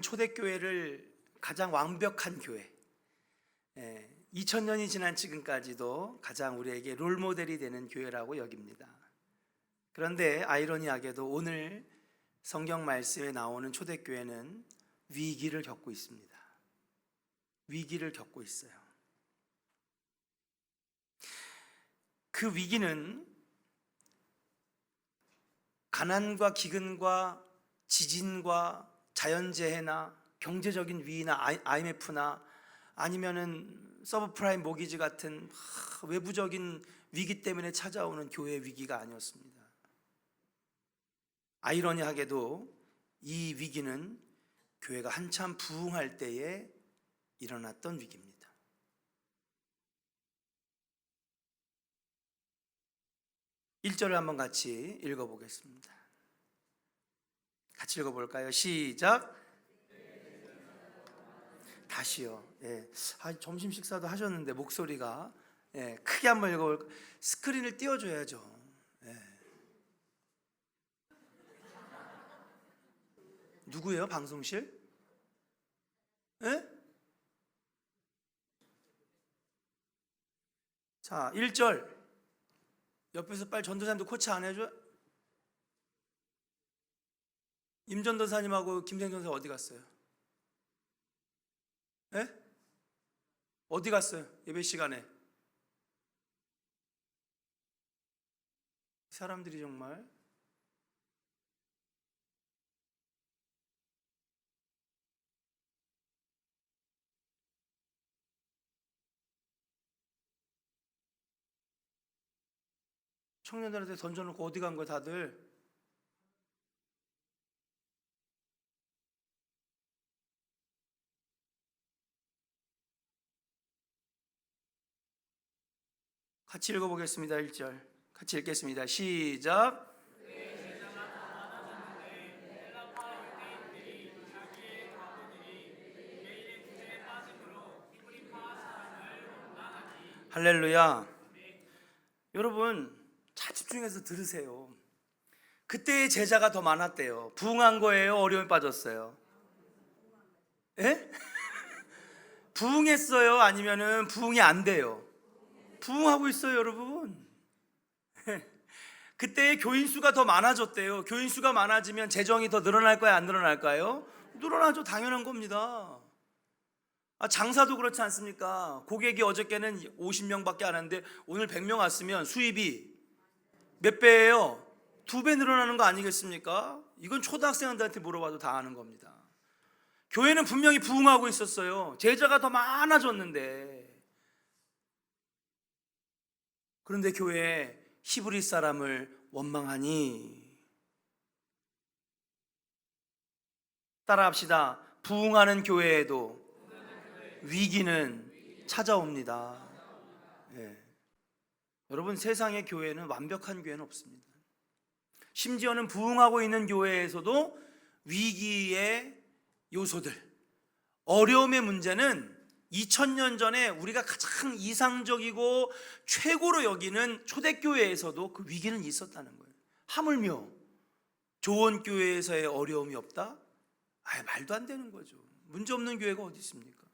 초대교회를 가장 완벽한 교회, 2000년이 지난 지금까지도 가장 우리에게 롤모델이 되는 교회라고 여깁니다. 그런데 아이러니하게도 오늘 성경 말씀에 나오는 초대교회는 위기를 겪고 있습니다. 위기를 겪고 있어요. 그 위기는 가난과 기근과 지진과 자연재해나 경제적인 위기나 IMF나 아니면은 서브프라임 모기지 같은 외부적인 위기 때문에 찾아오는 교회의 위기가 아니었습니다. 아이러니하게도 이 위기는 교회가 한참 부흥할 때에 일어났던 위기입니다. (1절을) 한번 같이 읽어보겠습니다. 같이 읽어볼까요? 시작. 다시요. 점심 식사도 하셨는데 목소리가 크게 한번 읽어볼까요? 스크린을 띄워줘야죠. 누구예요? 방송실? 자, 1절. 옆에서 빨리 전도사님도 코치 안 해줘? 임전도사님하고 김생 전사 어디 갔어요? 어디 갔어요? 예배 시간에. 사람들이 정말 청년들한테 던져놓고 어디 간 거야 다들? 같이 읽어보겠습니다. 1절 같이 읽겠습니다. 시작. 할렐루야. 여러분 잘 집중해서 들으세요. 그때의 제자가 더 많았대요. 부흥한 거예요? 어려움에 빠졌어요? 부흥했어요? 아니면은 부흥이 안 돼요? 부흥하고 있어요, 여러분. 그때의 교인 수가 더 많아졌대요. 교인 수가 많아지면 재정이 더 늘어날까요? 안 늘어날까요? 늘어나죠. 당연한 겁니다. 장사도 그렇지 않습니까? 고객이 어저께는 50명밖에 안 왔는데 오늘 100명 왔으면 수입이 몇 배예요? 2배 늘어나는 거 아니겠습니까? 이건 초등학생들한테 물어봐도 다 아는 겁니다. 교회는 분명히 부흥하고 있었어요. 제자가 더 많아졌는데, 그런데 교회에 히브리 사람을 원망하니, 따라합시다. 부흥하는 교회에도 위기는 찾아옵니다. 여러분, 세상의 교회는 완벽한 교회는 없습니다. 심지어는 부흥하고 있는 교회에서도 위기의 요소들, 어려움의 문제는 2000년 전에 우리가 가장 이상적이고 최고로 여기는 초대교회에서도 그 위기는 있었다는 거예요. 하물며 좋은 교회에서의 어려움이 없다? 말도 안 되는 거죠. 문제 없는 교회가 어디 있습니까?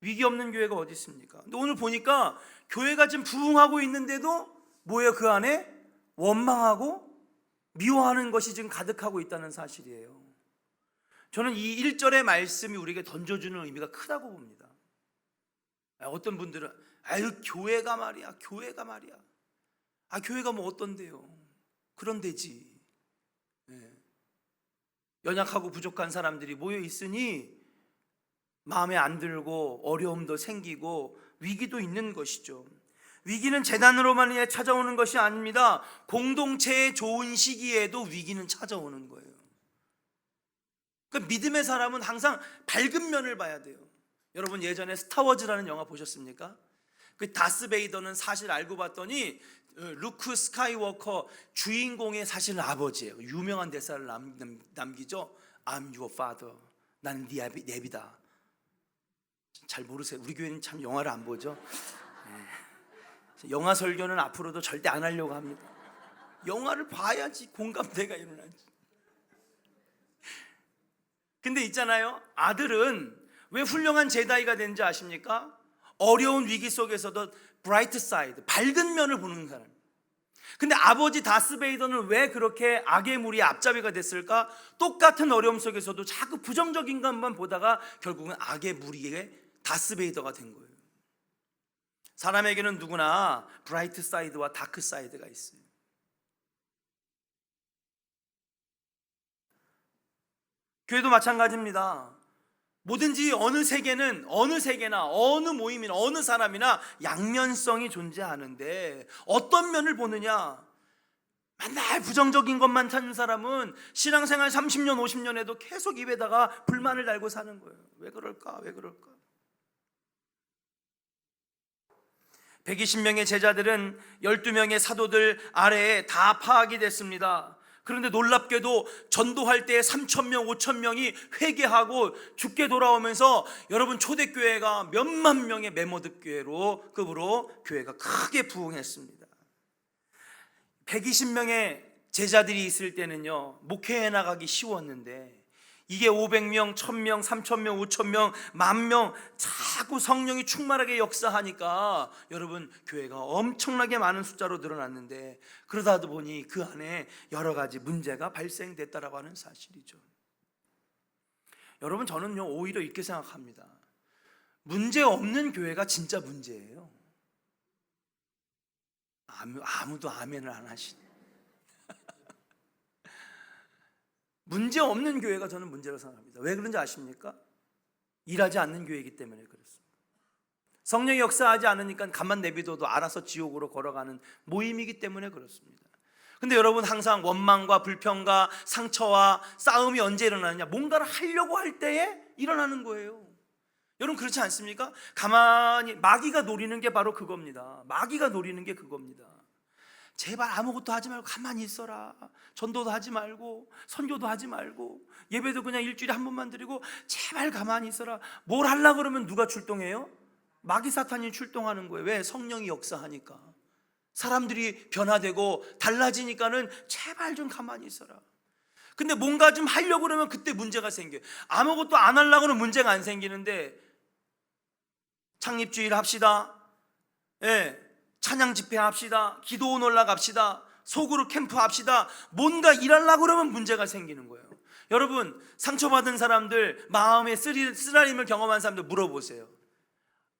위기 없는 교회가 어디 있습니까? 근데 오늘 보니까 교회가 지금 부흥하고 있는데도 뭐예요? 그 안에 원망하고 미워하는 것이 지금 가득하고 있다는 사실이에요. 저는 이 1절의 말씀이 우리에게 던져주는 의미가 크다고 봅니다. 어떤 분들은 교회가 말이야. 교회가 뭐 어떤데요? 그런 데지. 연약하고 부족한 사람들이 모여 있으니 마음에 안 들고 어려움도 생기고 위기도 있는 것이죠. 위기는 재난으로만 찾아오는 것이 아닙니다. 공동체의 좋은 시기에도 위기는 찾아오는 거예요. 그러니까 믿음의 사람은 항상 밝은 면을 봐야 돼요. 여러분 예전에 스타워즈라는 영화 보셨습니까? 그 다스베이더는 사실 알고 봤더니 루크 스카이워커 주인공의 사실은 아버지예요. 유명한 대사를 남기죠. I'm your father. 나는 네 애비다. 잘 모르세요. 우리 교회는 참 영화를 안 보죠. 영화 설교는 앞으로도 절대 안 하려고 합니다. 영화를 봐야지 공감대가 일어나지. 근데 있잖아요, 아들은 왜 훌륭한 제다이가 되는지 아십니까? 어려운 위기 속에서도 브라이트 사이드, 밝은 면을 보는 사람. 근데 아버지 다스베이더는 왜 그렇게 악의 무리의 앞잡이가 됐을까? 똑같은 어려움 속에서도 자꾸 부정적인 것만 보다가 결국은 악의 무리의 다스베이더가 된 거예요. 사람에게는 누구나 브라이트 사이드와 다크 사이드가 있어요. 교회도 마찬가지입니다. 뭐든지 어느 세계는 어느 세계나 어느 모임이나 어느 사람이나 양면성이 존재하는데 어떤 면을 보느냐? 맨날 부정적인 것만 찾는 사람은 신앙생활 30년 50년에도 계속 입에다가 불만을 달고 사는 거예요. 왜 그럴까? 왜 그럴까? 120명의 제자들은 12명의 사도들 아래에 다 파악이 됐습니다. 그런데 놀랍게도 전도할 때 3,000명, 5,000명이 회개하고 죽게 돌아오면서 여러분 초대교회가 몇만 명의 메모드 교회로 교회가 크게 부흥했습니다. 120명의 제자들이 있을 때는요, 목회해 나가기 쉬웠는데 이게 500명, 1000명, 3000명, 5000명, 10,000명 자꾸 성령이 충만하게 역사하니까 여러분 교회가 엄청나게 많은 숫자로 늘어났는데 그러다 보니 그 안에 여러 가지 문제가 발생됐다라고 하는 사실이죠. 여러분 저는요 오히려 이렇게 생각합니다. 문제 없는 교회가 진짜 문제예요. 아무도 아멘을 안 하시네. 문제 없는 교회가 저는 문제라고 생각합니다. 왜 그런지 아십니까? 일하지 않는 교회이기 때문에 그렇습니다. 성령이 역사하지 않으니까 가만 내비둬도 알아서 지옥으로 걸어가는 모임이기 때문에 그렇습니다. 근데 여러분 항상 원망과 불평과 상처와 싸움이 언제 일어나느냐? 뭔가를 하려고 할 때에 일어나는 거예요. 여러분 그렇지 않습니까? 가만히 마귀가 노리는 게 바로 그겁니다. 마귀가 노리는 게 그겁니다. 제발 아무것도 하지 말고 가만히 있어라. 전도도 하지 말고 선교도 하지 말고 예배도 그냥 일주일에 한 번만 드리고 제발 가만히 있어라. 뭘 하려고 그러면 누가 출동해요? 마귀 사탄이 출동하는 거예요. 왜? 성령이 역사하니까. 사람들이 변화되고 달라지니까는 제발 좀 가만히 있어라. 근데 뭔가 좀 하려고 그러면 그때 문제가 생겨요. 아무것도 안 하려고 하면 문제가 안 생기는데 창립주일 합시다. 예. 찬양 집회 합시다. 기도원 올라갑시다. 속으로 캠프 합시다. 뭔가 일하려고 그러면 문제가 생기는 거예요. 여러분 상처받은 사람들, 마음에 쓰라림을 경험한 사람들 물어보세요.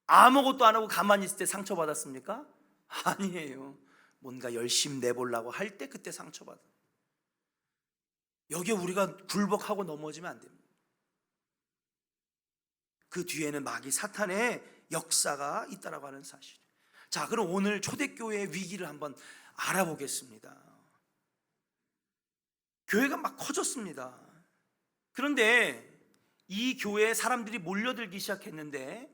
아무것도 안 하고 가만히 있을 때 상처받았습니까? 아니에요. 뭔가 열심히 내보려고 할 때 그때 상처받아요. 여기에 우리가 굴복하고 넘어지면 안 됩니다. 그 뒤에는 마귀 사탄의 역사가 있다라고 하는 사실. 자, 그럼 오늘 초대교회의 위기를 한번 알아보겠습니다. 교회가 막 커졌습니다. 그런데 이 교회에 사람들이 몰려들기 시작했는데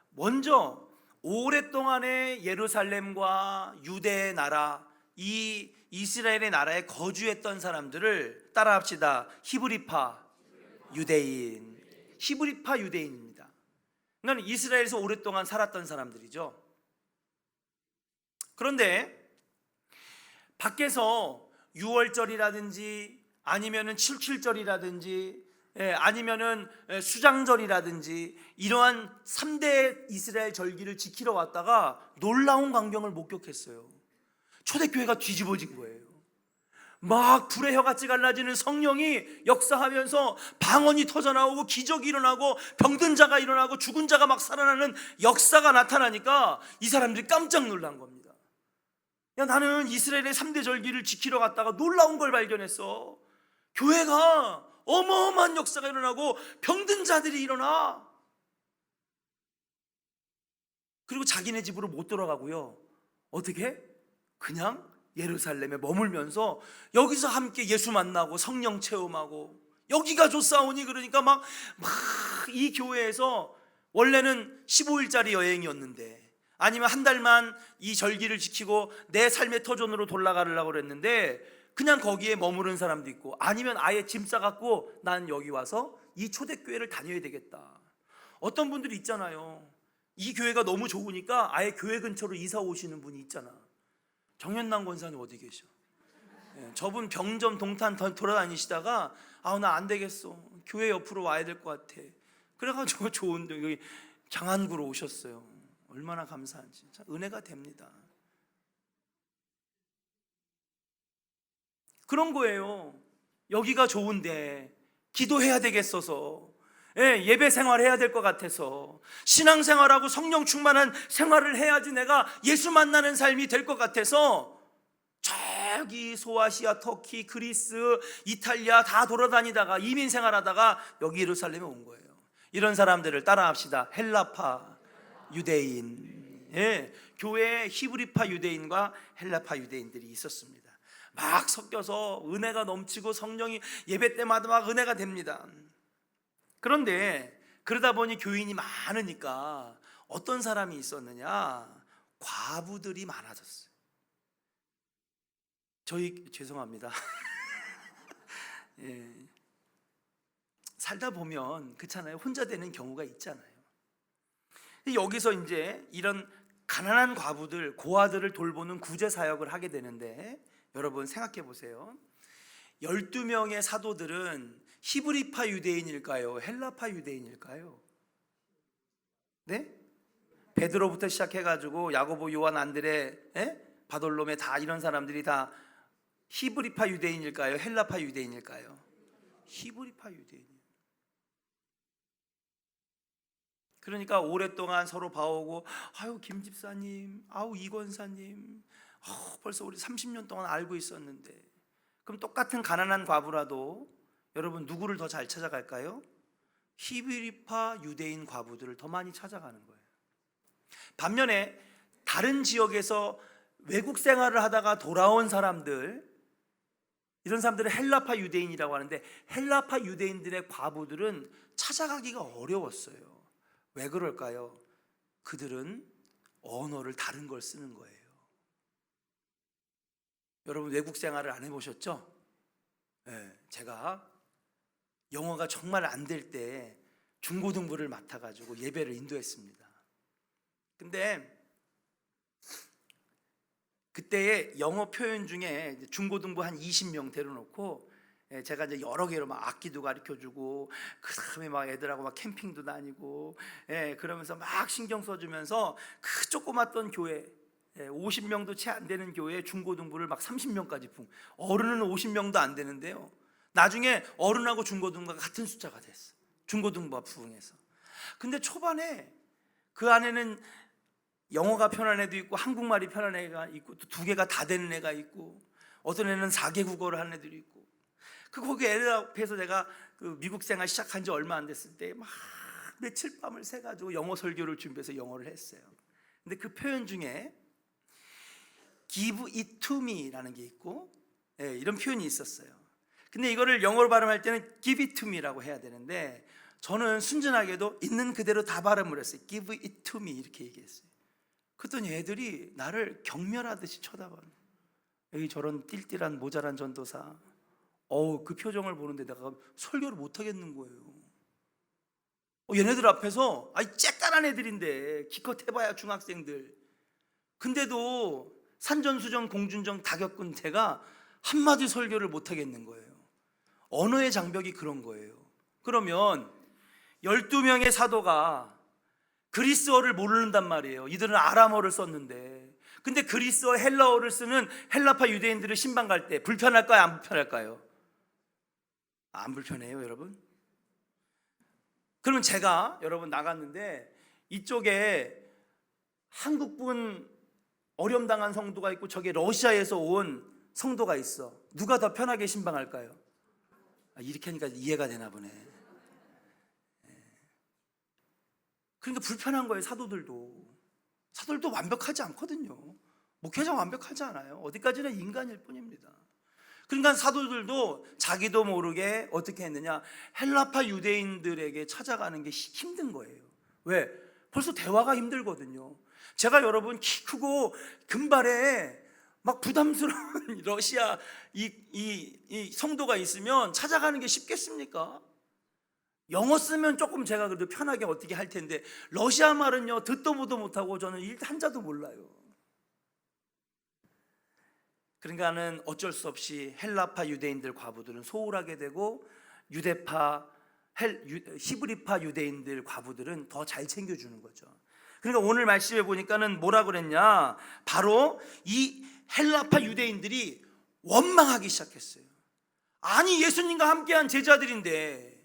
먼저 오랫동안의 예루살렘과 유대의 나라, 이 이스라엘의 나라에 거주했던 사람들을 따라합시다. 히브리파 유대인. 히브리파 유대인입니다. 그러니까 이스라엘에서 오랫동안 살았던 사람들이죠. 그런데 밖에서 유월절이라든지 아니면은 칠칠절이라든지 아니면은 수장절이라든지 이러한 3대 이스라엘 절기를 지키러 왔다가 놀라운 광경을 목격했어요. 초대교회가 뒤집어진 거예요. 막 불의 혀같이 갈라지는 성령이 역사하면서 방언이 터져나오고 기적이 일어나고 병든 자가 일어나고 죽은 자가 막 살아나는 역사가 나타나니까 이 사람들이 깜짝 놀란 겁니다. 야, 나는 이스라엘의 3대 절기를 지키러 갔다가 놀라운 걸 발견했어. 교회가 어마어마한 역사가 일어나고 병든 자들이 일어나. 그리고 자기네 집으로 못 돌아가고요. 어떻게? 그냥 예루살렘에 머물면서 여기서 함께 예수 만나고 성령 체험하고 여기가 좋사오니 그러니까 막 이 교회에서 원래는 15일짜리 여행이었는데 아니면 한 달만 이 절기를 지키고 내 삶의 터전으로 돌아가려고 그랬는데 그냥 거기에 머무른 사람도 있고 아니면 아예 짐 싸갖고 난 여기 와서 이 초대교회를 다녀야 되겠다. 어떤 분들이 있잖아요. 이 교회가 너무 좋으니까 아예 교회 근처로 이사 오시는 분이 있잖아. 정현남 권사님 어디 계셔? 저분 병점 동탄 돌아다니시다가 나 안 되겠어. 교회 옆으로 와야 될 것 같아. 그래가지고 좋은데 여기 장안구로 오셨어요. 얼마나 감사한지. 은혜가 됩니다. 그런 거예요. 여기가 좋은데 기도해야 되겠어서, 예배 생활해야 될 것 같아서, 신앙생활하고 성령 충만한 생활을 해야지 내가 예수 만나는 삶이 될 것 같아서 저기 소아시아, 터키, 그리스, 이탈리아 다 돌아다니다가 이민 생활하다가 여기 예루살렘에 온 거예요. 이런 사람들을 따라합시다. 헬라파 유대인. 교회에 히브리파 유대인과 헬라파 유대인들이 있었습니다. 막 섞여서 은혜가 넘치고 성령이 예배 때마다 막 은혜가 됩니다. 그런데 그러다 보니 교인이 많으니까 어떤 사람이 있었느냐? 과부들이 많아졌어요. 죄송합니다. 살다 보면 그렇잖아요. 혼자 되는 경우가 있잖아요. 여기서 이제 이런 가난한 과부들, 고아들을 돌보는 구제 사역을 하게 되는데, 여러분 생각해 보세요. 12명의 사도들은 히브리파 유대인일까요? 헬라파 유대인일까요? 네? 베드로부터 시작해가지고 야고보, 요한, 안드레, 바돌로메 다 이런 사람들이 다 히브리파 유대인일까요? 헬라파 유대인일까요? 히브리파 유대인. 그러니까 오랫동안 서로 봐오고, 아유 김 집사님, 아우 이 권사님, 벌써 우리 30년 동안 알고 있었는데. 그럼 똑같은 가난한 과부라도 여러분 누구를 더 잘 찾아갈까요? 히브리파 유대인 과부들을 더 많이 찾아가는 거예요. 반면에 다른 지역에서 외국 생활을 하다가 돌아온 사람들, 이런 사람들은 헬라파 유대인이라고 하는데, 헬라파 유대인들의 과부들은 찾아가기가 어려웠어요. 왜 그럴까요? 그들은 언어를 다른 걸 쓰는 거예요. 여러분 외국 생활을 안 해보셨죠? 제가 영어가 정말 안 될 때 중고등부를 맡아가지고 예배를 인도했습니다. 근데 그때의 영어 표현 중에 중고등부 한 20명 데려놓고 제가 이제 여러 개로 막 악기도 가르쳐주고, 그 다음에 막 애들하고 막 캠핑도 다니고, 그러면서 막 신경 써주면서 그 조그맣던 교회, 50명도 채 안 되는 교회에 중고등부를 막 30명까지 어른은 50명도 안 되는데요. 나중에 어른하고 중고등부가 같은 숫자가 됐어. 중고등부가 부흥해서. 근데 초반에 그 안에는 영어가 편한 애도 있고 한국말이 편한 애가 있고, 또 두 개가 다 되는 애가 있고, 어떤 애는 4개 국어를 하는 애들이 있고. 거기 애들 앞에서 내가 그 미국 생활 시작한 지 얼마 안 됐을 때 막 며칠 밤을 새가지고 영어 설교를 준비해서 영어를 했어요. 근데 그 표현 중에 give it to me라는 게 있고, 이런 표현이 있었어요. 근데 이거를 영어로 발음할 때는 give it to me라고 해야 되는데, 저는 순진하게도 있는 그대로 다 발음을 했어요. give it to me 이렇게 얘기했어요. 그랬더니 애들이 나를 경멸하듯이 쳐다봐요. 여기 저런 띨띨한 모자란 전도사, 그 표정을 보는데 내가 설교를 못 하겠는 거예요. 얘네들 앞에서, 쬐깐한 애들인데 기껏 해봐야 중학생들. 근데도 산전수전 공준정 다 겪은 제가 한마디 설교를 못 하겠는 거예요. 언어의 장벽이 그런 거예요. 그러면 12명의 사도가 그리스어를 모른단 말이에요. 이들은 아람어를 썼는데, 근데 그리스어, 헬라어를 쓰는 헬라파 유대인들을 신방 갈 때 불편할까요? 안 불편할까요? 안 불편해요, 여러분? 그러면 제가 여러분 나갔는데 이쪽에 한국분 어려움당한 성도가 있고, 저게 러시아에서 온 성도가 있어. 누가 더 편하게 신방할까요? 이렇게 하니까 이해가 되나 보네. 그러니까 불편한 거예요. 사도들도 완벽하지 않거든요. 목회자 완벽하지 않아요. 어디까지나 인간일 뿐입니다. 그러니까 사도들도 자기도 모르게 어떻게 했느냐, 헬라파 유대인들에게 찾아가는 게 힘든 거예요. 왜? 벌써 대화가 힘들거든요. 제가 여러분 키 크고 금발에 막 부담스러운 러시아 이 성도가 있으면 찾아가는 게 쉽겠습니까? 영어 쓰면 조금 제가 그래도 편하게 어떻게 할 텐데, 러시아 말은요 듣도 보도 못하고 저는 일도 한자도 몰라요. 그러니까는 어쩔 수 없이 헬라파 유대인들 과부들은 소홀하게 되고, 유대파 히브리파 유대인들 과부들은 더 잘 챙겨주는 거죠. 그러니까 오늘 말씀에 보니까는 뭐라 그랬냐, 바로 이 헬라파 유대인들이 원망하기 시작했어요. 아니, 예수님과 함께한 제자들인데,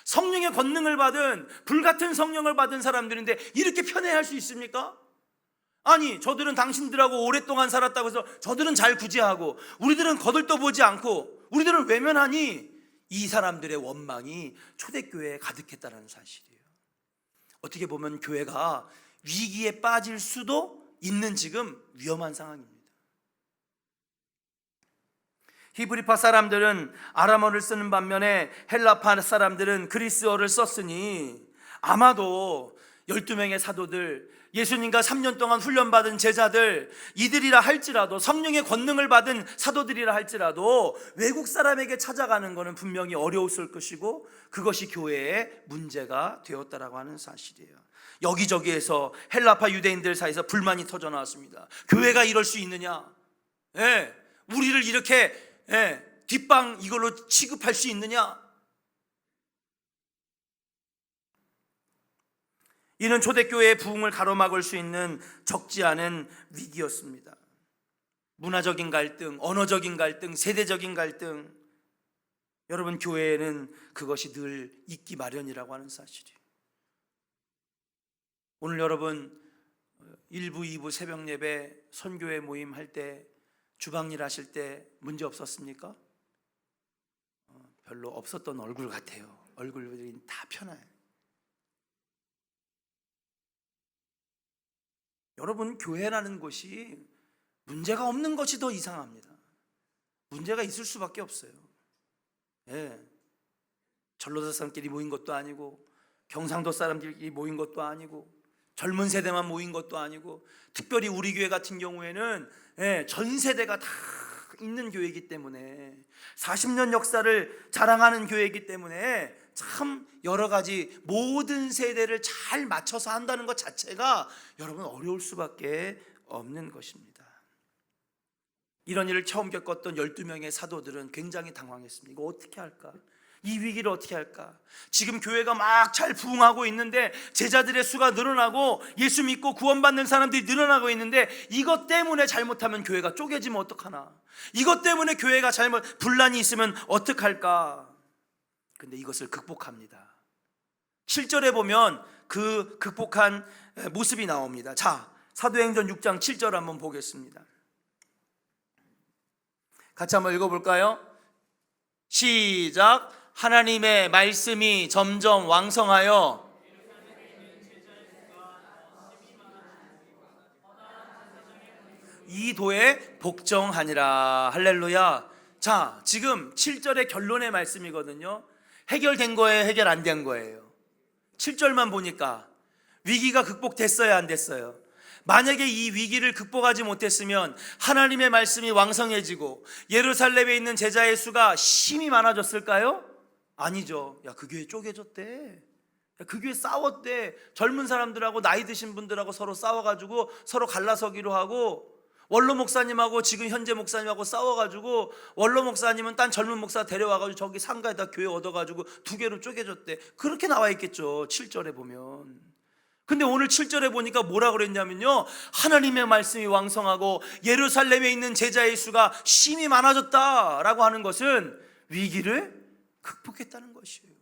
성령의 권능을 받은, 불같은 성령을 받은 사람들인데 이렇게 편애할 수 있습니까? 아니, 저들은 당신들하고 오랫동안 살았다고 해서 저들은 잘 구제하고 우리들은 거들떠보지 않고 우리들은 외면하니, 이 사람들의 원망이 초대교회에 가득했다는 사실이에요. 어떻게 보면 교회가 위기에 빠질 수도 있는 지금 위험한 상황입니다. 히브리파 사람들은 아람어를 쓰는 반면에 헬라파 사람들은 그리스어를 썼으니, 아마도 12명의 사도들, 예수님과 3년 동안 훈련받은 제자들, 이들이라 할지라도, 성령의 권능을 받은 사도들이라 할지라도 외국 사람에게 찾아가는 것은 분명히 어려웠을 것이고, 그것이 교회의 문제가 되었다라고 하는 사실이에요. 여기저기에서 헬라파 유대인들 사이에서 불만이 터져 나왔습니다. 교회가 이럴 수 있느냐? 우리를 이렇게 뒷방 이걸로 취급할 수 있느냐? 이는 초대교회의 부흥을 가로막을 수 있는 적지 않은 위기였습니다. 문화적인 갈등, 언어적인 갈등, 세대적인 갈등, 여러분, 교회에는 그것이 늘 있기 마련이라고 하는 사실이에요. 오늘 여러분 1부, 2부 새벽 예배 선교회 모임 할 때, 주방일 하실 때 문제 없었습니까? 별로 없었던 얼굴 같아요. 얼굴들이 다 편해요. 여러분, 교회라는 곳이 문제가 없는 것이 더 이상합니다. 문제가 있을 수밖에 없어요. 전라도 사람끼리 모인 것도 아니고, 경상도 사람들끼리 모인 것도 아니고, 젊은 세대만 모인 것도 아니고, 특별히 우리 교회 같은 경우에는 전 세대가 다 있는 교회이기 때문에, 40년 역사를 자랑하는 교회이기 때문에 참 여러 가지 모든 세대를 잘 맞춰서 한다는 것 자체가 여러분 어려울 수밖에 없는 것입니다. 이런 일을 처음 겪었던 12명의 사도들은 굉장히 당황했습니다. 이거 어떻게 할까? 이 위기를 어떻게 할까? 지금 교회가 막 잘 부흥하고 있는데, 제자들의 수가 늘어나고 예수 믿고 구원받는 사람들이 늘어나고 있는데, 이것 때문에 잘못하면 교회가 쪼개지면 어떡하나? 이것 때문에 교회가 분란이 있으면 어떡할까? 근데 이것을 극복합니다. 7절에 보면 그 극복한 모습이 나옵니다. 자, 사도행전 6장 7절 한번 보겠습니다. 같이 한번 읽어볼까요? 시작. 하나님의 말씀이 점점 왕성하여 이 도에 복종하니라. 할렐루야. 자, 지금 7절의 결론의 말씀이거든요. 해결된 거예요, 해결 안 된 거예요? 7절만 보니까 위기가 극복됐어요, 안 됐어요? 만약에 이 위기를 극복하지 못했으면 하나님의 말씀이 왕성해지고 예루살렘에 있는 제자의 수가 심히 많아졌을까요? 아니죠. 야, 그 교회 쪼개졌대. 야, 그 교회 싸웠대. 젊은 사람들하고 나이 드신 분들하고 서로 싸워가지고 서로 갈라서기로 하고, 원로 목사님하고 지금 현재 목사님하고 싸워가지고, 원로 목사님은 딴 젊은 목사 데려와가지고 저기 상가에다 교회 얻어가지고 두 개로 쪼개졌대. 그렇게 나와 있겠죠, 7절에 보면. 근데 오늘 7절에 보니까 뭐라 그랬냐면요, 하나님의 말씀이 왕성하고 예루살렘에 있는 제자의 수가 심히 많아졌다라고 하는 것은 위기를 극복했다는 것이에요.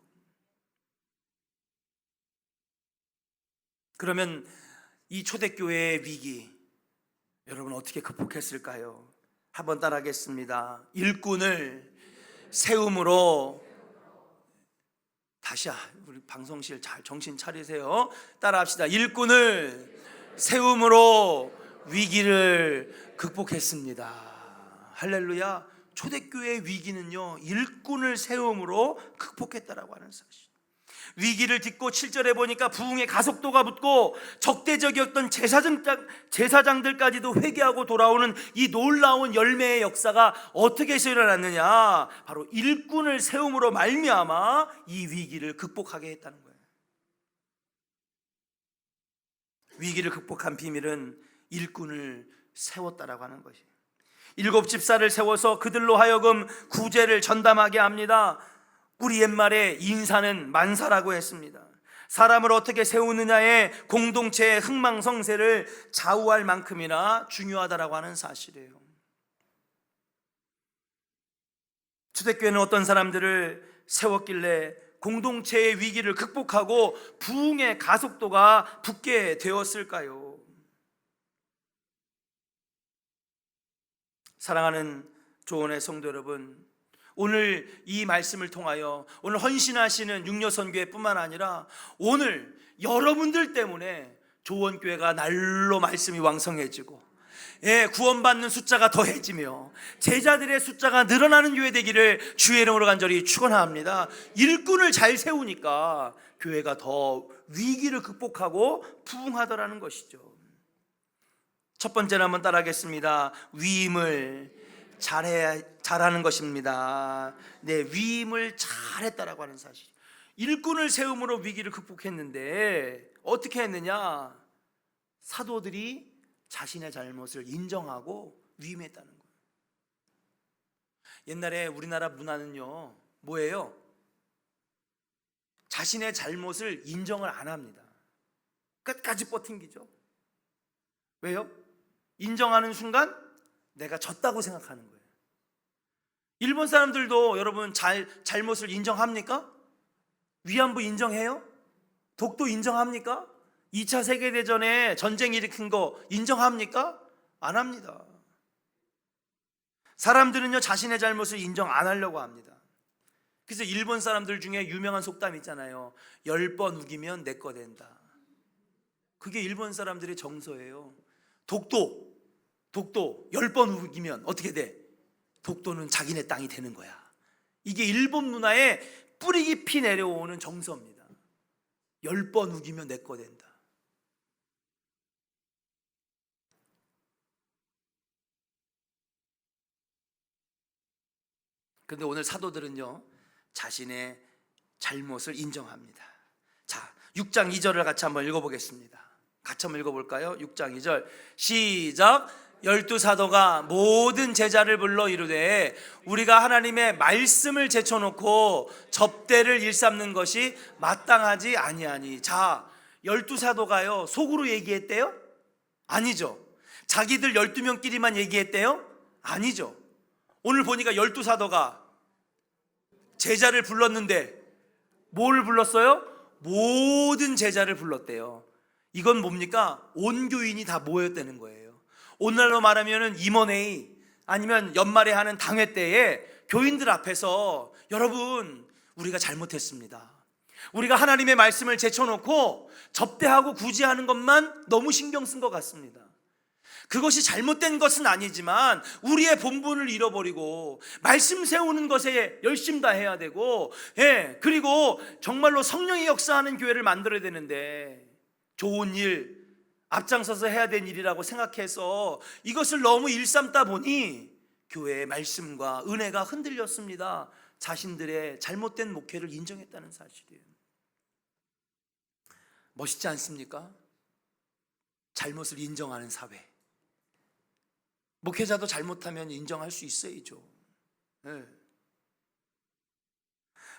그러면 이 초대교회의 위기, 여러분 어떻게 극복했을까요? 한번 따라하겠습니다. 일꾼을 세움으로, 다시 우리 방송실 잘 정신 차리세요. 따라합시다. 일꾼을 세움으로 위기를 극복했습니다. 할렐루야. 초대교회의 위기는요, 일꾼을 세움으로 극복했다라고 하는 사실. 위기를 딛고 7절에 보니까 부흥의 가속도가 붙고 적대적이었던 제사장들까지도 회개하고 돌아오는 이 놀라운 열매의 역사가 어떻게 해서 일어났느냐, 바로 일꾼을 세움으로 말미암아 이 위기를 극복하게 했다는 거예요. 위기를 극복한 비밀은 일꾼을 세웠다라고 하는 것이에요. 7 집사를 세워서 그들로 하여금 구제를 전담하게 합니다. 우리 옛말에 인사는 만사라고 했습니다. 사람을 어떻게 세우느냐에 공동체의 흥망성쇠를 좌우할 만큼이나 중요하다라고 하는 사실이에요. 초대교회는 어떤 사람들을 세웠길래 공동체의 위기를 극복하고 부흥의 가속도가 붙게 되었을까요? 사랑하는 조언의 성도 여러분, 오늘 이 말씀을 통하여 오늘 헌신하시는 육려선교회뿐만 아니라 오늘 여러분들 때문에 조원교회가 날로 말씀이 왕성해지고 구원받는 숫자가 더해지며 제자들의 숫자가 늘어나는 교회 되기를 주의 이름으로 간절히 축원합니다. 일꾼을 잘 세우니까 교회가 더 위기를 극복하고 부흥하더라는 것이죠. 첫 번째는 한번 따라하겠습니다. 위임을 잘하는 것입니다. 네, 위임을 잘했다라고 하는 사실. 일꾼을 세움으로 위기를 극복했는데 어떻게 했느냐? 사도들이 자신의 잘못을 인정하고 위임했다는 거예요. 옛날에 우리나라 문화는요, 뭐예요? 자신의 잘못을 인정을 안 합니다. 끝까지 버팅기죠. 왜요? 인정하는 순간 내가 졌다고 생각하는 거예요. 일본 사람들도 여러분 잘못을 인정합니까? 위안부 인정해요? 독도 인정합니까? 2차 세계대전에 전쟁 일으킨 거 인정합니까? 안 합니다. 사람들은요, 자신의 잘못을 인정 안 하려고 합니다. 그래서 일본 사람들 중에 유명한 속담 있잖아요. 10번 우기면 내 거 된다. 그게 일본 사람들의 정서예요. 독도 10번 우기면 어떻게 돼? 독도는 자기네 땅이 되는 거야. 이게 일본 문화에 뿌리 깊이 내려오는 정서입니다. 10번 우기면 내 거 된다. 그런데 오늘 사도들은요, 자신의 잘못을 인정합니다. 자, 6장 2절을 같이 한번 읽어보겠습니다. 같이 한번 읽어볼까요? 6장 2절 시작. 12사도가 모든 제자를 불러 이르되 우리가 하나님의 말씀을 제쳐놓고 접대를 일삼는 것이 마땅하지 아니하니. 자, 12사도가요 속으로 얘기했대요? 아니죠. 자기들 12명끼리만 얘기했대요? 아니죠. 오늘 보니까 12사도가 제자를 불렀는데 뭘 불렀어요? 모든 제자를 불렀대요. 이건 뭡니까? 온 교인이 다 모였다는 거예요. 오늘날로 말하면 임원회의 아니면 연말에 하는 당회 때에 교인들 앞에서 여러분, 우리가 잘못했습니다. 우리가 하나님의 말씀을 제쳐놓고 접대하고 구제하는 것만 너무 신경 쓴 것 같습니다. 그것이 잘못된 것은 아니지만 우리의 본분을 잃어버리고 말씀 세우는 것에 열심 다해야 되고, 그리고 정말로 성령의 역사하는 교회를 만들어야 되는데 좋은 일, 앞장서서 해야 될 일이라고 생각해서 이것을 너무 일삼다 보니 교회의 말씀과 은혜가 흔들렸습니다. 자신들의 잘못된 목회를 인정했다는 사실이에요. 멋있지 않습니까? 잘못을 인정하는 사회. 목회자도 잘못하면 인정할 수 있어야죠.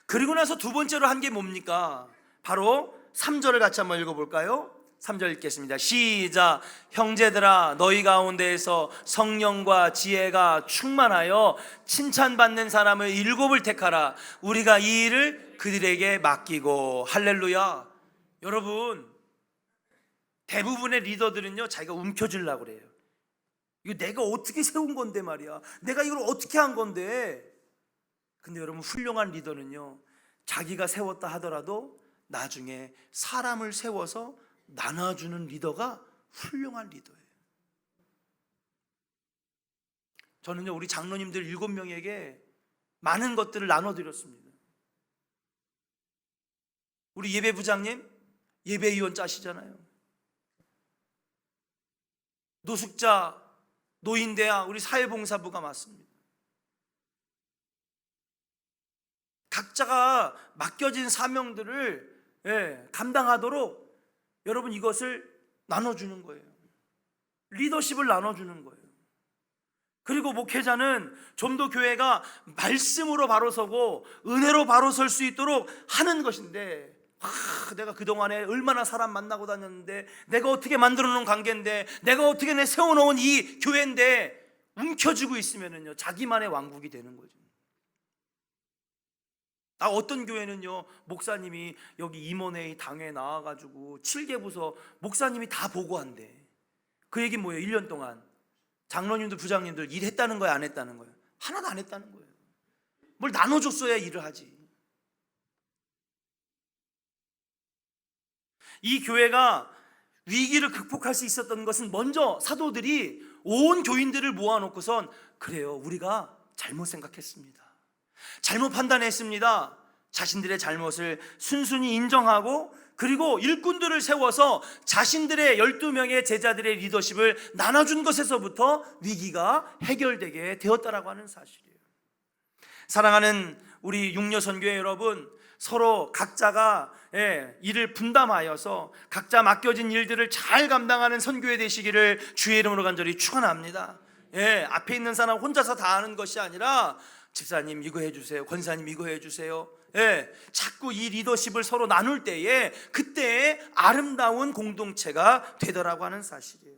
그리고 나서 두 번째로 한 게 뭡니까? 바로 3절을 같이 한번 읽어볼까요? 3절 읽겠습니다. 시작. 형제들아, 너희 가운데에서 성령과 지혜가 충만하여 칭찬받는 사람을 7을 택하라. 우리가 이 일을 그들에게 맡기고. 할렐루야. 여러분, 대부분의 리더들은요 자기가 움켜쥐려고 그래요. 이거 내가 어떻게 세운 건데 말이야, 내가 이걸 어떻게 한 건데. 근데 여러분, 훌륭한 리더는요 자기가 세웠다 하더라도 나중에 사람을 세워서 나눠주는 리더가 훌륭한 리더예요. 저는요 우리 장로님들 7명에게 많은 것들을 나눠드렸습니다. 우리 예배부장님 예배위원 짜시잖아요. 노숙자, 노인대학 우리 사회봉사부가 맞습니다. 각자가 맡겨진 사명들을 감당하도록 여러분 이것을 나눠주는 거예요. 리더십을 나눠주는 거예요. 그리고 목회자는 좀 더 교회가 말씀으로 바로 서고 은혜로 바로 설 수 있도록 하는 것인데, 내가 그동안에 얼마나 사람 만나고 다녔는데, 내가 어떻게 만들어 놓은 관계인데, 내가 어떻게 내 세워놓은 이 교회인데 움켜쥐고 있으면은요, 자기만의 왕국이 되는 거죠. 어떤 교회는요, 목사님이 여기 임원회의 당회에 나와가지고 7개 부서 목사님이 다 보고한대. 그 얘기 뭐예요? 1년 동안 장로님들 부장님들 일했다는 거예요, 안 했다는 거예요? 하나도 안 했다는 거예요. 뭘 나눠줬어야 일을 하지. 이 교회가 위기를 극복할 수 있었던 것은 먼저 사도들이 온 교인들을 모아놓고선, 그래요, 우리가 잘못 생각했습니다, 잘못 판단했습니다, 자신들의 잘못을 순순히 인정하고, 그리고 일꾼들을 세워서 자신들의 12명의 제자들의 리더십을 나눠준 것에서부터 위기가 해결되게 되었다라고 하는 사실이에요. 사랑하는 우리 육려선교회 여러분, 서로 각자가 일을 분담하여서 각자 맡겨진 일들을 잘 감당하는 선교회 되시기를 주의 이름으로 간절히 축원합니다. 앞에 있는 사람 혼자서 다 하는 것이 아니라, 집사님 이거 해주세요, 권사님 이거 해주세요, 자꾸 이 리더십을 서로 나눌 때에 그때의 아름다운 공동체가 되더라고 하는 사실이에요.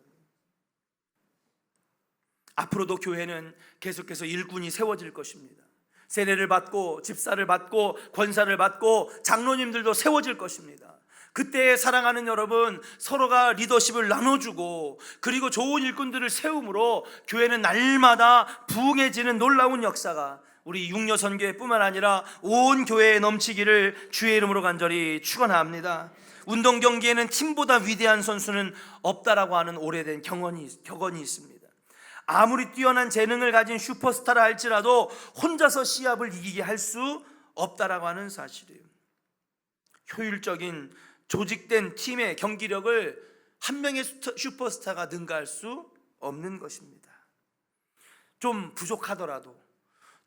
앞으로도 교회는 계속해서 일꾼이 세워질 것입니다. 세례를 받고 집사를 받고 권사를 받고 장로님들도 세워질 것입니다. 그때 사랑하는 여러분, 서로가 리더십을 나눠주고 그리고 좋은 일꾼들을 세움으로 교회는 날마다 부흥해지는 놀라운 역사가 우리 육려선교회뿐만 아니라 온 교회에 넘치기를 주의 이름으로 간절히 축원합니다. 운동 경기에는 팀보다 위대한 선수는 없다라고 하는 오래된 격언이 있습니다. 아무리 뛰어난 재능을 가진 슈퍼스타라 할지라도 혼자서 시합을 이기게 할 수 없다라고 하는 사실이에요. 효율적인 조직된 팀의 경기력을 한 명의 슈퍼스타가 능가할 수 없는 것입니다. 좀 부족하더라도,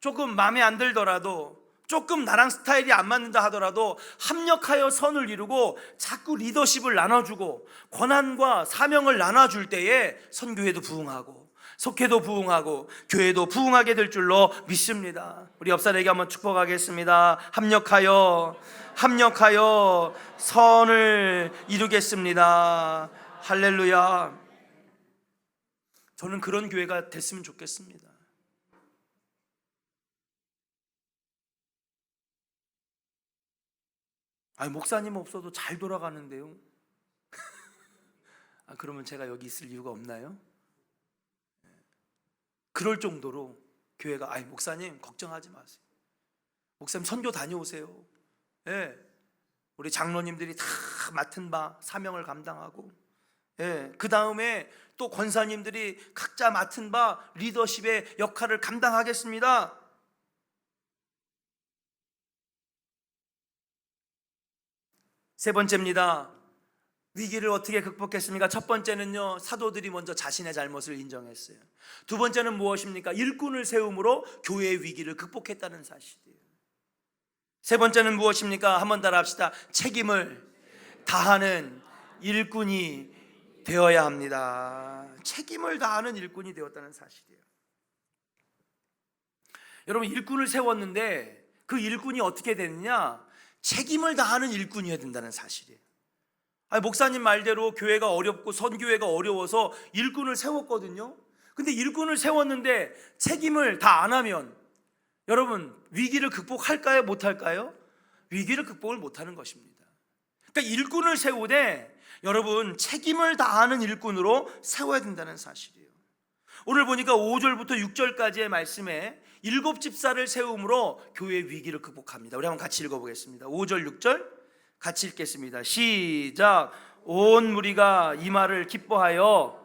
조금 마음에 안 들더라도, 조금 나랑 스타일이 안 맞는다 하더라도 합력하여 선을 이루고 자꾸 리더십을 나눠주고 권한과 사명을 나눠줄 때에 선교회도 부흥하고 속회도 부흥하고 교회도 부흥하게 될 줄로 믿습니다. 우리 옆 사람에게 한번 축복하겠습니다. 합력하여 선을 이루겠습니다. 할렐루야. 저는 그런 교회가 됐으면 좋겠습니다. 목사님 없어도 잘 돌아가는데요. 그러면 제가 여기 있을 이유가 없나요? 그럴 정도로 교회가, 목사님 걱정하지 마세요, 목사님 선교 다녀오세요, 우리 장로님들이 다 맡은 바 사명을 감당하고, 그 다음에 또 권사님들이 각자 맡은 바 리더십의 역할을 감당하겠습니다. 세 번째입니다. 위기를 어떻게 극복했습니까? 첫 번째는요, 사도들이 먼저 자신의 잘못을 인정했어요. 두 번째는 무엇입니까? 일꾼을 세움으로 교회의 위기를 극복했다는 사실이에요. 세 번째는 무엇입니까? 한번 따라 합시다. 책임을 다하는 일꾼이 되어야 합니다. 책임을 다하는 일꾼이 되었다는 사실이에요. 여러분, 일꾼을 세웠는데 그 일꾼이 어떻게 되느냐? 책임을 다하는 일꾼이어야 된다는 사실이에요. 목사님 말대로 교회가 어렵고 선교회가 어려워서 일꾼을 세웠거든요. 근데 일꾼을 세웠는데 책임을 다 안 하면 여러분, 위기를 극복할까요? 못할까요? 위기를 극복을 못하는 것입니다. 그러니까 일꾼을 세우되 여러분, 책임을 다하는 일꾼으로 세워야 된다는 사실이에요. 오늘 보니까 5절부터 6절까지의 말씀에 7 집사를 세움으로 교회의 위기를 극복합니다. 우리 한번 같이 읽어보겠습니다. 5절 6절 같이 읽겠습니다. 시작. 온 무리가 이 말을 기뻐하여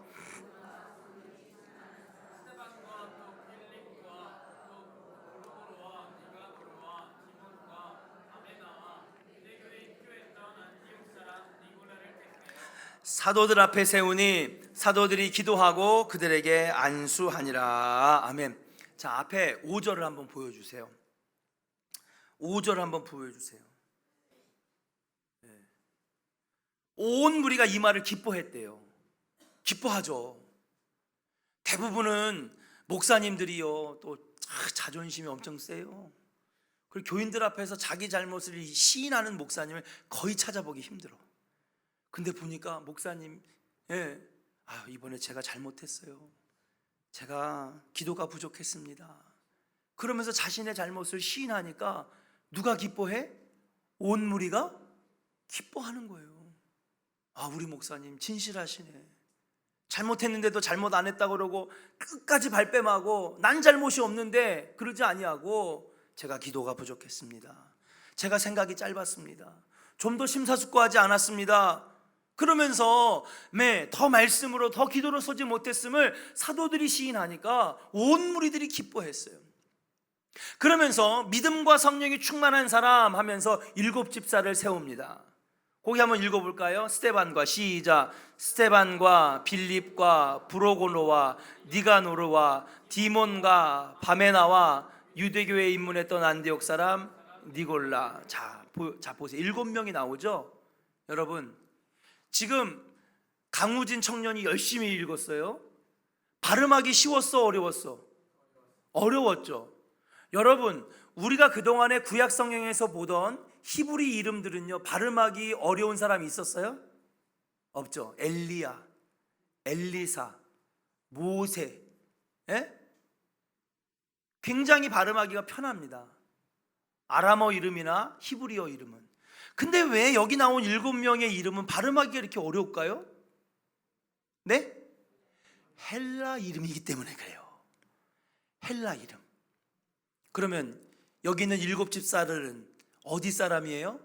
사도들 앞에 세우니 사도들이 기도하고 그들에게 안수하니라. 아멘. 자, 앞에 5절을 한번 보여주세요. 5절을 한번 보여주세요. 온 무리가 이 말을 기뻐했대요. 기뻐하죠. 대부분은 목사님들이요 또 자존심이 엄청 세요. 그리고 교인들 앞에서 자기 잘못을 시인하는 목사님을 거의 찾아보기 힘들어. 근데 보니까 목사님, 이번에 제가 잘못했어요. 제가 기도가 부족했습니다. 그러면서 자신의 잘못을 시인하니까 누가 기뻐해? 온 무리가 기뻐하는 거예요. 우리 목사님 진실하시네. 잘못했는데도 잘못 안 했다고 그러고 끝까지 발뺌하고 난 잘못이 없는데 그러지 아니하고 제가 기도가 부족했습니다. 제가 생각이 짧았습니다. 좀 더 심사숙고하지 않았습니다. 그러면서 더 말씀으로 더 기도로 서지 못했음을 사도들이 시인하니까 온 무리들이 기뻐했어요. 그러면서 믿음과 성령이 충만한 사람 하면서 7 집사를 세웁니다. 거기 한번 읽어볼까요? 스데반과 시작. 스데반과 빌립과 브로고노와 니가노르와 디몬과 바메나와 유대교회에 입문했던 안디옥 사람 니골라. 자 보세요. 7명이 나오죠. 여러분 지금 강우진 청년이 열심히 읽었어요. 발음하기 쉬웠어 어려웠어? 어려웠죠. 여러분 우리가 그동안에 구약 성경에서 보던 히브리 이름들은요 발음하기 어려운 사람이 있었어요? 없죠. 엘리야, 엘리사, 모세, 굉장히 발음하기가 편합니다. 아람어 이름이나 히브리어 이름은. 근데 왜 여기 나온 7명의 이름은 발음하기가 이렇게 어려울까요? 네? 헬라 이름이기 때문에 그래요. 헬라 이름. 그러면 여기 있는 7 집사들은 어디 사람이에요?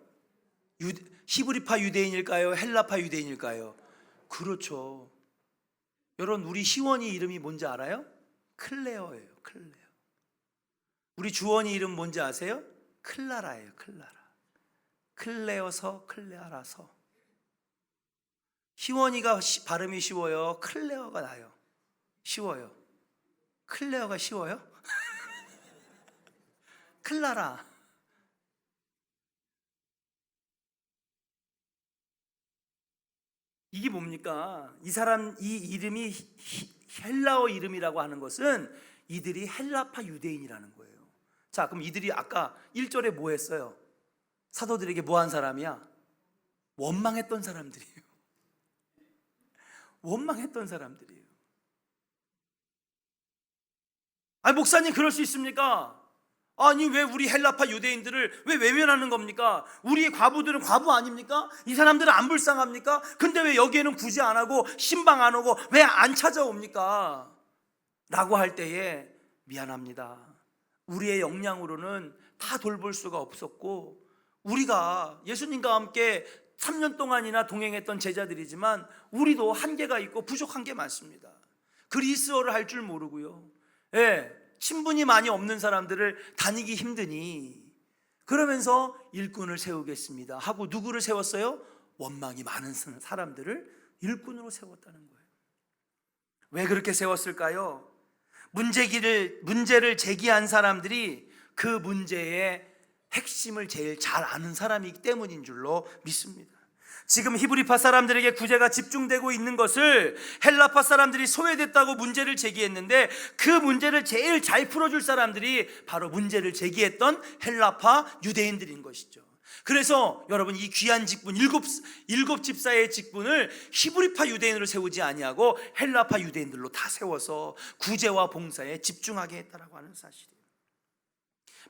히브리파 유대인일까요? 헬라파 유대인일까요? 그렇죠. 여러분 우리 시원이 이름이 뭔지 알아요? 클레어예요. 클레어. 우리 주원이 이름 뭔지 아세요? 클라라예요. 클라라. 클레어서 클레아라서. 희원이가 발음이 쉬워요? 클레어가 나요? 쉬워요? 클레어가 쉬워요? 클라라. 이게 뭡니까? 이 이름이 헬라어 이름이라고 하는 것은 이들이 헬라파 유대인이라는 거예요. 자, 그럼 이들이 아까 1절에 뭐 했어요? 사도들에게 뭐 한 사람이야? 원망했던 사람들이에요. 원망했던 사람들이에요. 목사님 그럴 수 있습니까? 아니 왜 우리 헬라파 유대인들을 왜 외면하는 겁니까? 우리의 과부들은 과부 아닙니까? 이 사람들은 안 불쌍합니까? 근데 왜 여기에는 구제 안 하고 신방 안 오고 왜 안 찾아옵니까? 라고 할 때에 미안합니다. 우리의 역량으로는 다 돌볼 수가 없었고 우리가 예수님과 함께 3년 동안이나 동행했던 제자들이지만 우리도 한계가 있고 부족한 게 많습니다. 그리스어를 할 줄 모르고요. 친분이 많이 없는 사람들을 다니기 힘드니 그러면서 일꾼을 세우겠습니다 하고 누구를 세웠어요? 원망이 많은 사람들을 일꾼으로 세웠다는 거예요. 왜 그렇게 세웠을까요? 문제를 제기한 사람들이 그 문제의 핵심을 제일 잘 아는 사람이기 때문인 줄로 믿습니다. 지금 히브리파 사람들에게 구제가 집중되고 있는 것을 헬라파 사람들이 소외됐다고 문제를 제기했는데 그 문제를 제일 잘 풀어줄 사람들이 바로 문제를 제기했던 헬라파 유대인들인 것이죠. 그래서 여러분 이 귀한 직분 7 집사의 직분을 히브리파 유대인으로 세우지 아니하고 헬라파 유대인들로 다 세워서 구제와 봉사에 집중하게 했다라고 하는 사실이에요.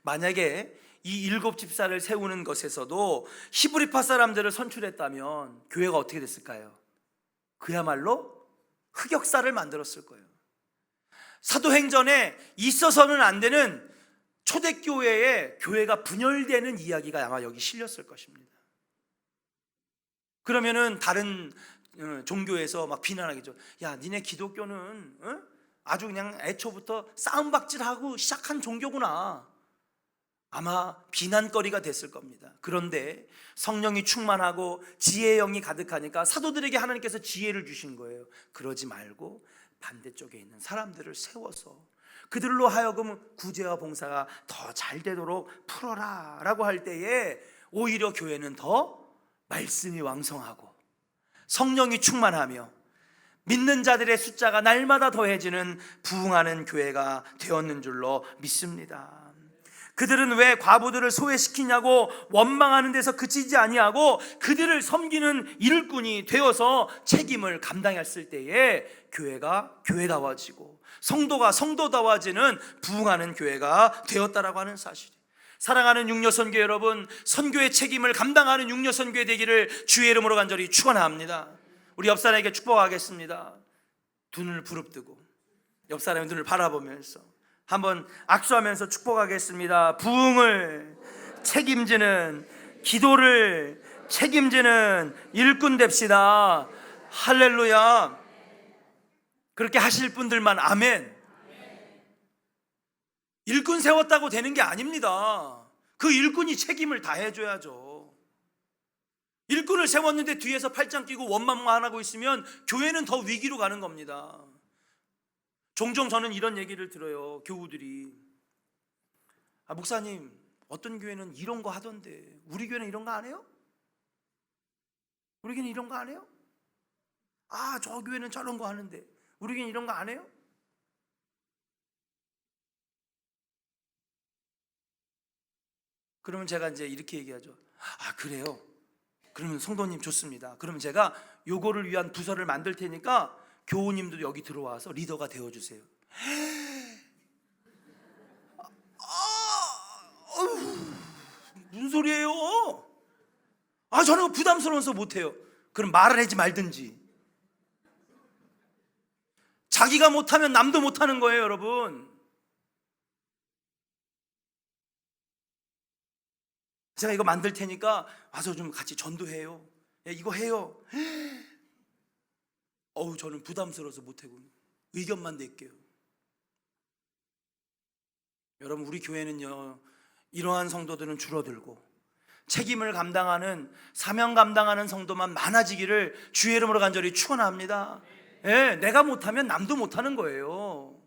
만약에 이 7 집사를 세우는 것에서도 히브리파 사람들을 선출했다면 교회가 어떻게 됐을까요? 그야말로 흑역사를 만들었을 거예요. 사도행전에 있어서는 안 되는 초대교회에 교회가 분열되는 이야기가 아마 여기 실렸을 것입니다. 그러면은 다른 종교에서 막 비난하겠죠. 야, 니네 기독교는 아주 그냥 애초부터 싸움박질하고 시작한 종교구나. 아마 비난거리가 됐을 겁니다. 그런데 성령이 충만하고 지혜의 영이 가득하니까 사도들에게 하나님께서 지혜를 주신 거예요. 그러지 말고 반대쪽에 있는 사람들을 세워서 그들로 하여금 구제와 봉사가 더 잘 되도록 풀어라 라고 할 때에 오히려 교회는 더 말씀이 왕성하고 성령이 충만하며 믿는 자들의 숫자가 날마다 더해지는 부흥하는 교회가 되었는 줄로 믿습니다. 그들은 왜 과부들을 소외시키냐고 원망하는 데서 그치지 아니하고 그들을 섬기는 일꾼이 되어서 책임을 감당했을 때에 교회가 교회다워지고 성도가 성도다워지는 부흥하는 교회가 되었다라고 하는 사실이에요. 사랑하는 육려선교 여러분, 선교의 책임을 감당하는 육려선교회 되기를 주의 이름으로 간절히 축원합니다. 우리 옆 사람에게 축복하겠습니다. 두 눈을 부릅뜨고 옆 사람의 눈을 바라보면서 한번 악수하면서 축복하겠습니다. 부흥을 책임지는, 기도를 책임지는 일꾼 됩시다. 할렐루야. 그렇게 하실 분들만 아멘. 일꾼 세웠다고 되는 게 아닙니다. 그 일꾼이 책임을 다 해줘야죠. 일꾼을 세웠는데 뒤에서 팔짱 끼고 원망만 하고 있으면 교회는 더 위기로 가는 겁니다. 종종 저는 이런 얘기를 들어요. 교우들이, 목사님 어떤 교회는 이런 거 하던데 우리 교회는 이런 거 안 해요? 우리 교회는 이런 거 안 해요? 저 교회는 저런 거 하는데 우리 교회는 이런 거 안 해요? 그러면 제가 이제 이렇게 얘기하죠. 그래요? 그러면 성도님 좋습니다. 그러면 제가 요거를 위한 부서를 만들 테니까 교우님도 여기 들어와서 리더가 되어주세요. 무슨 소리예요? 저는 부담스러워서 못해요. 그럼 말을 하지 말든지. 자기가 못하면 남도 못하는 거예요, 여러분. 제가 이거 만들 테니까 와서 좀 같이 전도해요. 이거 해요. 저는 부담스러워서 못하고 의견만 낼게요. 여러분, 우리 교회는요, 이러한 성도들은 줄어들고 책임을 감당하는, 사명 감당하는 성도만 많아지기를 주의 이름으로 간절히 축원합니다. 내가 못하면 남도 못하는 거예요.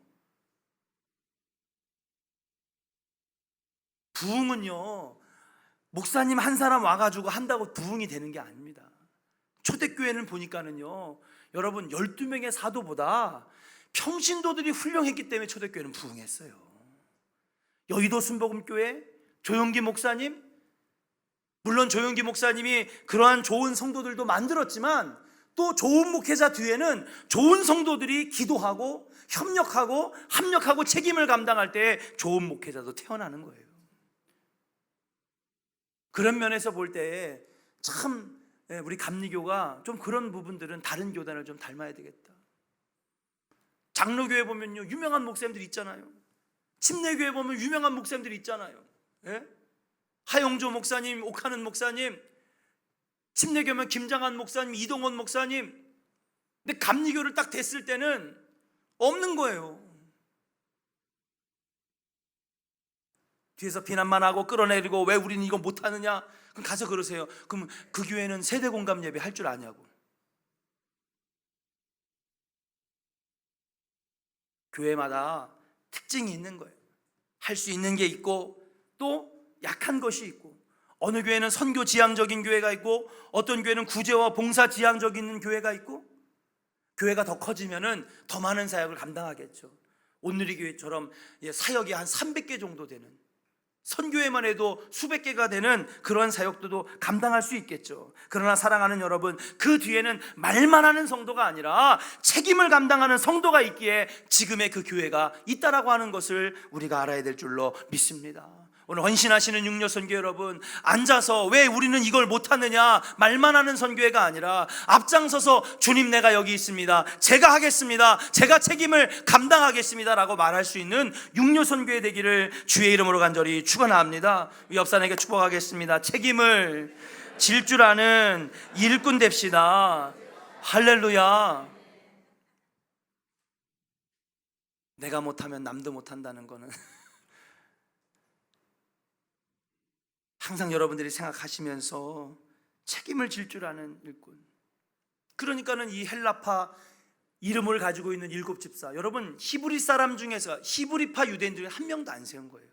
부흥은요, 목사님 한 사람 와가지고 한다고 부흥이 되는 게 아닙니다. 초대교회는 보니까는요, 여러분 12명의 사도보다 평신도들이 훌륭했기 때문에 초대교회는 부흥했어요. 여의도 순복음교회 조용기 목사님, 물론 조용기 목사님이 그러한 좋은 성도들도 만들었지만 또 좋은 목회자 뒤에는 좋은 성도들이 기도하고 협력하고 합력하고 책임을 감당할 때 좋은 목회자도 태어나는 거예요. 그런 면에서 볼 때 참 우리 감리교가 좀 그런 부분들은 다른 교단을 좀 닮아야 되겠다. 장로교회 보면요, 유명한 목사님들 있잖아요. 침례교회 보면 유명한 목사님들 있잖아요. 하영조 목사님, 옥하는 목사님, 침례교면 김장한 목사님, 이동원 목사님. 근데 감리교를 딱 댔을 때는 없는 거예요. 뒤에서 비난만 하고 끌어내리고 왜 우리는 이거 못하느냐? 그럼 가서 그러세요. 그럼 그 교회는 세대 공감 예배 할 줄 아냐고. 교회마다 특징이 있는 거예요. 할 수 있는 게 있고 또 약한 것이 있고, 어느 교회는 선교 지향적인 교회가 있고 어떤 교회는 구제와 봉사 지향적인 교회가 있고, 교회가 더 커지면은 더 많은 사역을 감당하겠죠. 온누리 교회처럼 사역이 한 300개 정도 되는, 선교회만 해도 수백 개가 되는 그런 사역도 감당할 수 있겠죠. 그러나 사랑하는 여러분, 그 뒤에는 말만 하는 성도가 아니라 책임을 감당하는 성도가 있기에 지금의 그 교회가 있다라고 하는 것을 우리가 알아야 될 줄로 믿습니다. 오늘 헌신하시는 육려선교 여러분, 앉아서 왜 우리는 이걸 못하느냐 말만 하는 선교회가 아니라 앞장서서 주님 내가 여기 있습니다, 제가 하겠습니다, 제가 책임을 감당하겠습니다 라고 말할 수 있는 육려선교회 되기를 주의 이름으로 간절히 축원합니다. 옆 사람에게 축복하겠습니다. 책임을 질 줄 아는 일꾼 됩시다. 할렐루야. 내가 못하면 남도 못한다는 거는 항상 여러분들이 생각하시면서 책임을 질 줄 아는 일꾼. 그러니까는 이 헬라파 이름을 가지고 있는 7집사, 여러분 히브리 사람 중에서 히브리파 유대인들이 한 명도 안 세운 거예요.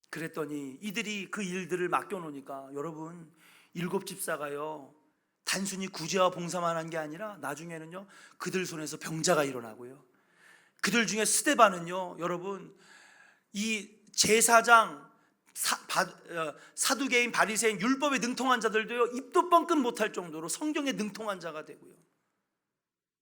그랬더니 이들이 그 일들을 맡겨놓으니까 여러분 7집사가요 단순히 구제와 봉사만 한 게 아니라 나중에는요, 그들 손에서 병자가 일어나고요, 그들 중에 스데반은요, 여러분, 이 제사장, 사두개인, 바리새인, 율법에 능통한 자들도요, 입도 뻥끗 못할 정도로 성경에 능통한 자가 되고요,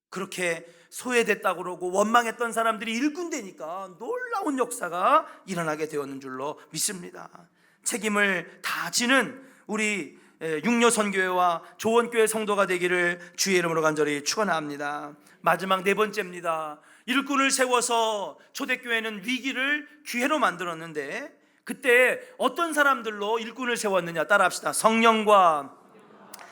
그렇게 소외됐다고 그러고 원망했던 사람들이 일꾼되니까 놀라운 역사가 일어나게 되었는 줄로 믿습니다. 책임을 다 지는 우리 육려선교회와 조원교회 성도가 되기를 주의 이름으로 간절히 축원합니다. 마지막 네 번째입니다. 일꾼을 세워서 초대교회는 위기를 기회로 만들었는데, 그때 어떤 사람들로 일꾼을 세웠느냐, 따라합시다. 성령과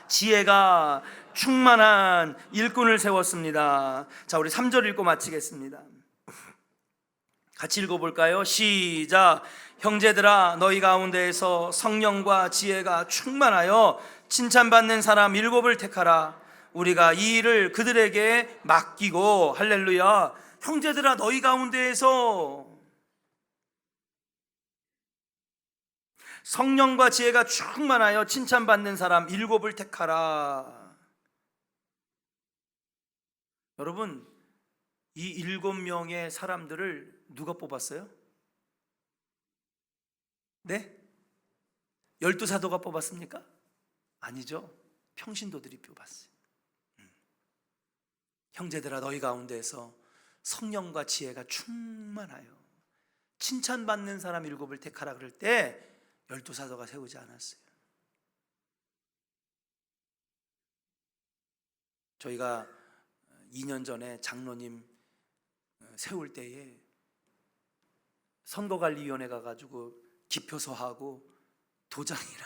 지혜가 충만한 일꾼을 세웠습니다. 자, 우리 3절 읽고 마치겠습니다. 같이 읽어볼까요? 시작. 형제들아, 너희 가운데에서 성령과 지혜가 충만하여 칭찬받는 사람 7을 택하라. 우리가 이 일을 그들에게 맡기고, 할렐루야. 형제들아, 너희 가운데에서 성령과 지혜가 충만하여 칭찬받는 사람 7을 택하라. 여러분, 이 7명의 사람들을 누가 뽑았어요? 네? 12사도가 뽑았습니까? 아니죠. 평신도들이 뽑았어요. 형제들아, 너희 가운데에서 성령과 지혜가 충만하여 칭찬받는 사람 7을 택하라 그럴 때 12사도가 세우지 않았어요. 저희가 2년 전에 장로님 세울 때에 선거관리위원회 가가지고 기표서하고 도장이랑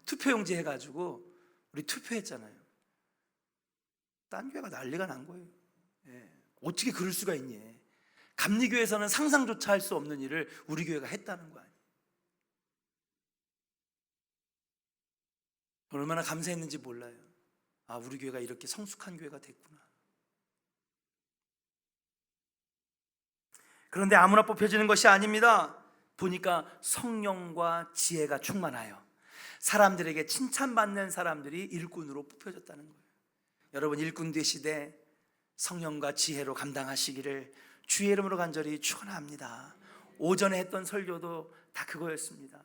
투표용지 해가지고 우리 투표했잖아요. 딴 교회가 난리가 난 거예요. 어떻게 그럴 수가 있니? 감리교회에서는 상상조차 할 수 없는 일을 우리 교회가 했다는 거 아니에요. 얼마나 감사했는지 몰라요. 아, 우리 교회가 이렇게 성숙한 교회가 됐구나. 그런데 아무나 뽑혀지는 것이 아닙니다. 보니까 성령과 지혜가 충만하여 사람들에게 칭찬받는 사람들이 일꾼으로 뽑혀졌다는 거예요. 여러분, 일꾼 되시되 성령과 지혜로 감당하시기를 주의 이름으로 간절히 축원합니다. 오전에 했던 설교도 다 그거였습니다.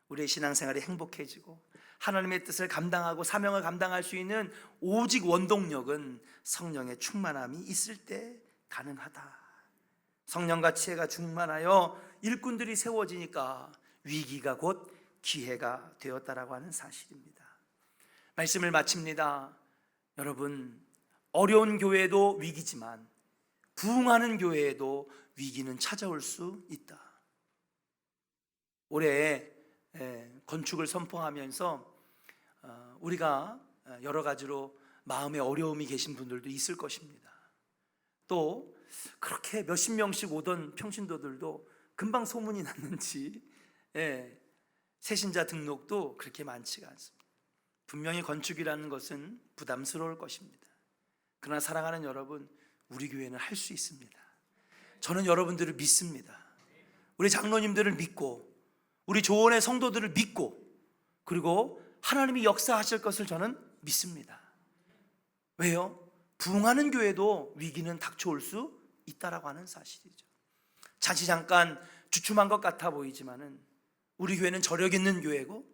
우리의 신앙생활이 행복해지고 하나님의 뜻을 감당하고 사명을 감당할 수 있는 오직 원동력은 성령의 충만함이 있을 때 가능하다. 성령과 지혜가 충만하여 일꾼들이 세워지니까 위기가 곧 기회가 되었다라고 하는 사실입니다. 말씀을 마칩니다. 여러분, 어려운 교회도 위기지만 부흥하는 교회에도 위기는 찾아올 수 있다. 올해 건축을 선포하면서 우리가 여러 가지로 마음에 어려움이 계신 분들도 있을 것입니다. 또 그렇게 몇십 명씩 오던 평신도들도 금방 소문이 났는지 새신자 등록도 그렇게 많지가 않습니다. 분명히 건축이라는 것은 부담스러울 것입니다. 그러나 사랑하는 여러분, 우리 교회는 할 수 있습니다. 저는 여러분들을 믿습니다. 우리 장로님들을 믿고 우리 조원의 성도들을 믿고 그리고 하나님이 역사하실 것을 저는 믿습니다. 왜요? 부흥하는 교회도 위기는 닥쳐올 수 있다라고 하는 사실이죠. 잠시 잠깐 주춤한 것 같아 보이지만은 우리 교회는 저력 있는 교회고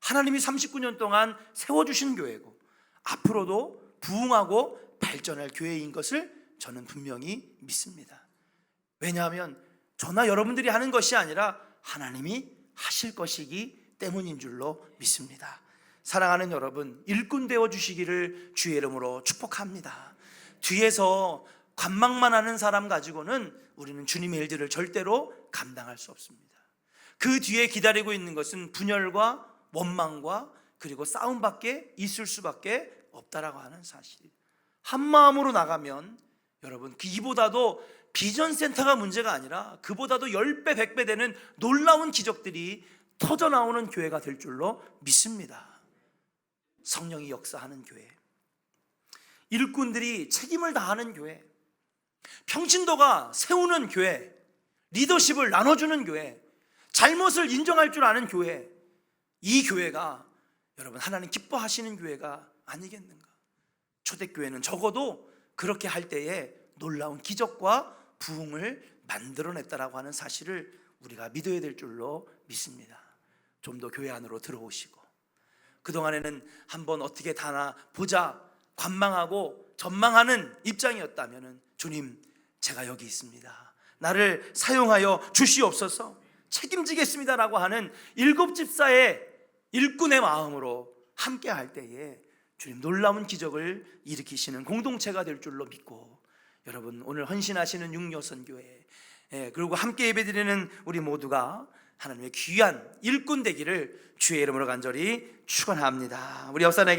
하나님이 39년 동안 세워주신 교회고 앞으로도 부흥하고 발전할 교회인 것을 저는 분명히 믿습니다. 왜냐하면 저나 여러분들이 하는 것이 아니라 하나님이 하실 것이기 때문인 줄로 믿습니다. 사랑하는 여러분, 일꾼 되어 주시기를 주의 이름으로 축복합니다. 뒤에서 관망만 하는 사람 가지고는 우리는 주님의 일들을 절대로 감당할 수 없습니다. 그 뒤에 기다리고 있는 것은 분열과 원망과 그리고 싸움밖에 있을 수밖에 없다라고 하는 사실. 한 마음으로 나가면 여러분, 이보다도 비전센터가 문제가 아니라 그보다도 10배, 100배 되는 놀라운 기적들이 터져나오는 교회가 될 줄로 믿습니다. 성령이 역사하는 교회, 일꾼들이 책임을 다하는 교회, 평신도가 세우는 교회, 리더십을 나눠주는 교회, 잘못을 인정할 줄 아는 교회, 이 교회가 여러분, 하나님 기뻐하시는 교회가 아니겠는가? 초대교회는 적어도 그렇게 할 때에 놀라운 기적과 부흥을 만들어냈다라고 하는 사실을 우리가 믿어야 될 줄로 믿습니다. 좀 더 교회 안으로 들어오시고, 그동안에는 한번 어떻게 다나 보자 관망하고 전망하는 입장이었다면, 주님, 제가 여기 있습니다, 나를 사용하여 주시옵소서, 책임지겠습니다라고 하는 7집사의 일꾼의 마음으로 함께 할 때에 주님 놀라운 기적을 일으키시는 공동체가 될 줄로 믿고, 여러분, 오늘 헌신하시는 육려선교회, 그리고 함께 예배드리는 우리 모두가 하나님의 귀한 일꾼 되기를 주의 이름으로 간절히 축원합니다. 우리 옆사람에게